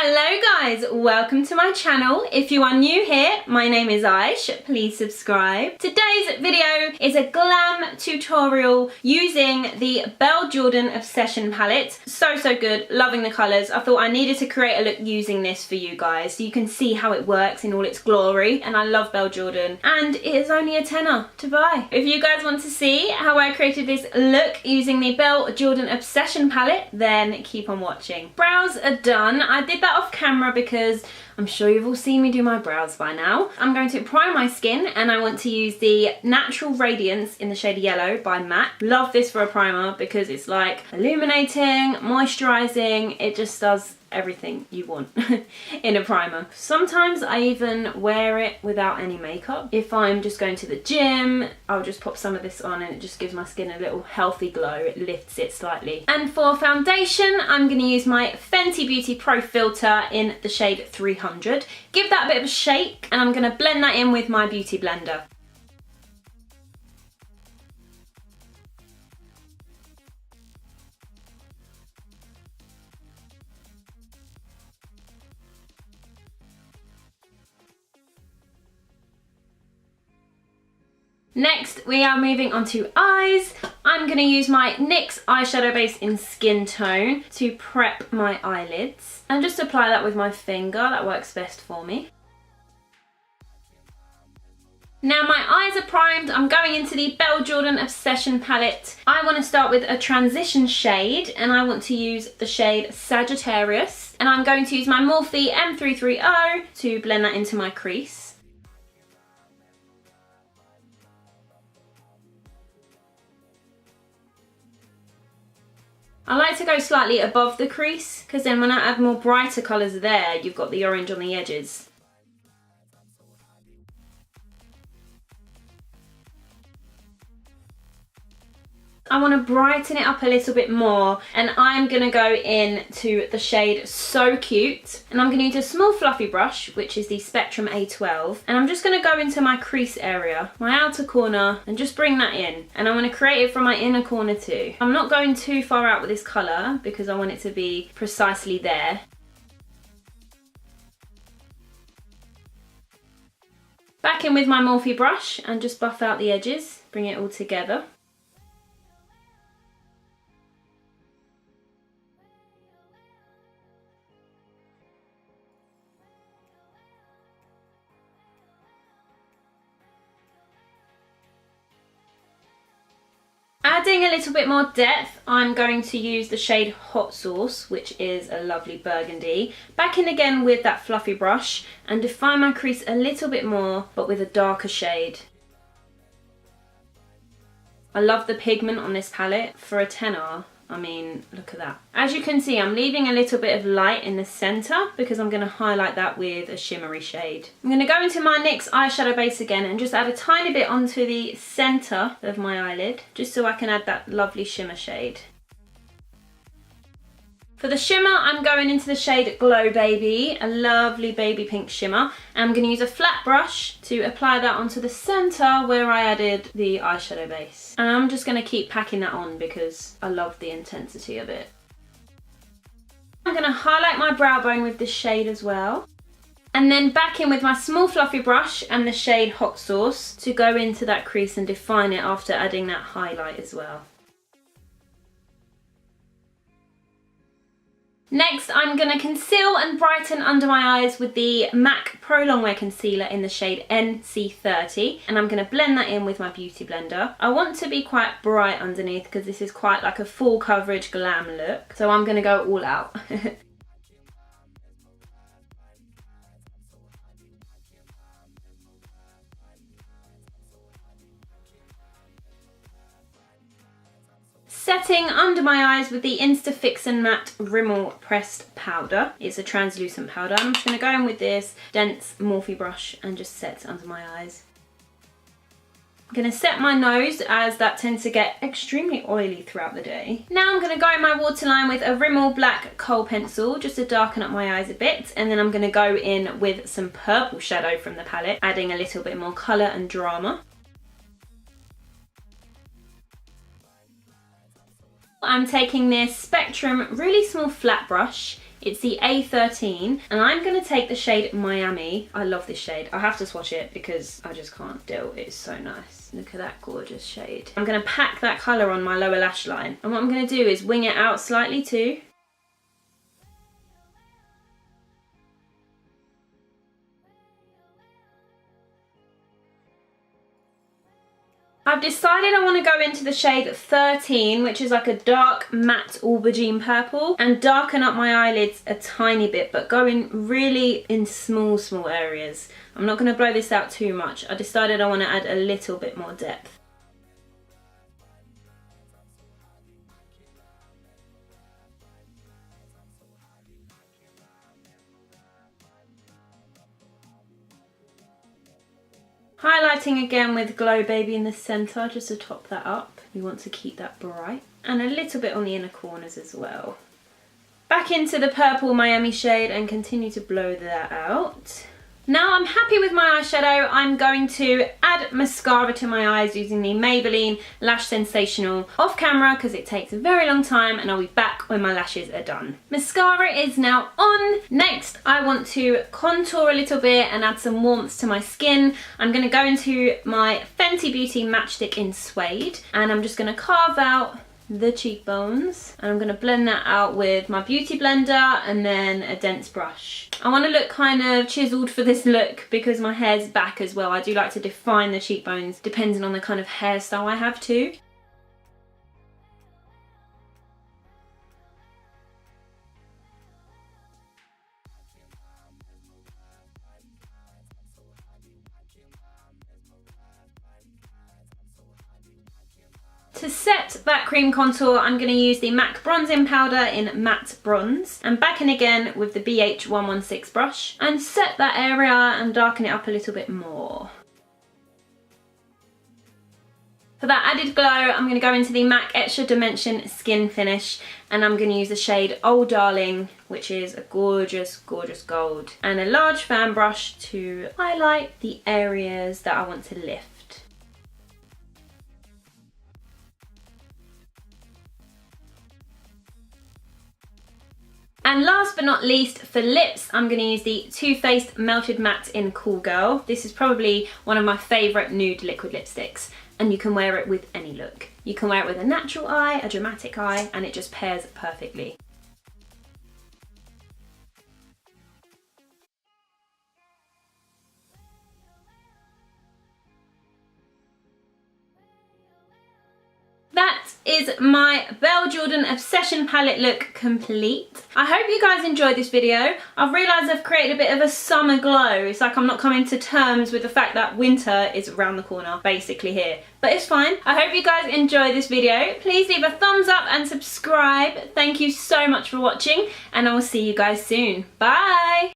Hello guys, welcome to my channel. If you are new here, my name is Aysh, please subscribe. Today's video is a glam tutorial using the Belle Jorden Obsession palette. So good, loving the colours. I thought I needed to create a look using this for you guys so you can see how it works in all its glory. And I love Belle Jorden and it is only a tenner to buy. If you guys want to see how I created this look using the Belle Jorden Obsession palette, then keep on watching. Brows are done. I did that off camera because I'm sure you've all seen me do my brows by now. I'm going to prime my skin and I want to use the Natural Radiance in the shade Yellow by MAC. Love this for a primer because it's like illuminating, moisturising, it just does everything you want in a primer. Sometimes I even wear it without any makeup. If I'm just going to the gym, I'll just pop some of this on and it just gives my skin a little healthy glow. It lifts it slightly. And for foundation, I'm going to use my Fenty Beauty Pro filter in the shade 300. Give that a bit of a shake and I'm going to blend that in with my beauty blender. Next, we are moving on to eyes. I'm going to use my NYX eyeshadow base in Skin Tone to prep my eyelids. And just apply that with my finger, that works best for me. Now my eyes are primed, I'm going into the Belle Jorden Obsession palette. I want to start with a transition shade and I want to use the shade Sagittarius. And I'm going to use my Morphe M330 to blend that into my crease. I like to go slightly above the crease because then when I add more brighter colours there, you've got the orange on the edges. I want to brighten it up a little bit more and I'm going to go into the shade So Cute and I'm going to use a small fluffy brush, which is the Spectrum A12, and I'm just going to go into my crease area, my outer corner, and just bring that in, and I'm going to create it from my inner corner too. I'm not going too far out with this colour because I want it to be precisely there. Back in with my Morphe brush and just buff out the edges, bring it all together. Adding a little bit more depth, I'm going to use the shade Hot Sauce, which is a lovely burgundy. Back in again with that fluffy brush and define my crease a little bit more, but with a darker shade. I love the pigment on this palette. For a tenner, I mean, look at that. As you can see, I'm leaving a little bit of light in the centre because I'm going to highlight that with a shimmery shade. I'm going to go into my NYX eyeshadow base again and just add a tiny bit onto the centre of my eyelid, just so I can add that lovely shimmer shade. For the shimmer, I'm going into the shade Glow Baby, a lovely baby pink shimmer. And I'm going to use a flat brush to apply that onto the centre where I added the eyeshadow base. And I'm just going to keep packing that on because I love the intensity of it. I'm going to highlight my brow bone with this shade as well. And then back in with my small fluffy brush and the shade Hot Sauce to go into that crease and define it after adding that highlight as well. Next, I'm going to conceal and brighten under my eyes with the MAC Pro Longwear Concealer in the shade NC30. And I'm going to blend that in with my beauty blender. I want to be quite bright underneath because this is quite like a full coverage glam look. So I'm going to go all out. Setting under my eyes with the Instafixin Matte Rimmel Pressed Powder. It's a translucent powder. I'm just going to go in with this dense Morphe brush and just set under my eyes. I'm going to set my nose as that tends to get extremely oily throughout the day. Now I'm going to go in my waterline with a Rimmel Black Kohl Pencil just to darken up my eyes a bit, and then I'm going to go in with some purple shadow from the palette, adding a little bit more colour and drama. I'm taking this Spectrum really small flat brush It's the A13, and I'm going to take the shade Miami. I love this shade. I have to swatch it because I just can't deal. It's so nice. Look at that gorgeous shade. I'm going to pack that colour on my lower lash line. And what I'm going to do is wing it out slightly too. I've decided I want to go into the shade 13, which is like a dark matte aubergine purple, and darken up my eyelids a tiny bit, but going really in small areas. I'm not going to blow this out too much. I decided I want to add a little bit more depth. Highlighting again with Glow Baby in the centre, just to top that up. You want to keep that bright. And a little bit on the inner corners as well. Back into the purple Miami shade and continue to blow that out. Now I'm happy with my eyeshadow. I'm going to add mascara to my eyes using the Maybelline Lash Sensational off camera because it takes a very long time, and I'll be back when my lashes are done. Mascara is now on. Next, I want to contour a little bit and add some warmth to my skin. I'm going to go into my Fenty Beauty Matchstick in Suede, and I'm just going to carve out the cheekbones, and I'm going to blend that out with my beauty blender and then a dense brush. I want to look kind of chiseled for this look because my hair's back as well. I do like to define the cheekbones depending on the kind of hairstyle I have too. To set that cream contour, I'm going to use the MAC bronzing powder in Matte Bronze, and back in again with the BH116 brush, and set that area and darken it up a little bit more. For that added glow, I'm going to go into the MAC Extra Dimension Skin Finish, and I'm going to use the shade Oh Darling, which is a gorgeous, gorgeous gold, and a large fan brush to highlight the areas that I want to lift. And last but not least, for lips, I'm going to use the Too Faced Melted Matte in Cool Girl. This is probably one of my favourite nude liquid lipsticks, and you can wear it with any look. You can wear it with a natural eye, a dramatic eye, and it just pairs perfectly. That is my Belle Jorden Obsession palette look complete. I hope you guys enjoyed this video. I've realised I've created a bit of a summer glow. It's like I'm not coming to terms with the fact that winter is around the corner, basically here. But it's fine. I hope you guys enjoyed this video. Please leave a thumbs up and subscribe. Thank you so much for watching, and I will see you guys soon. Bye!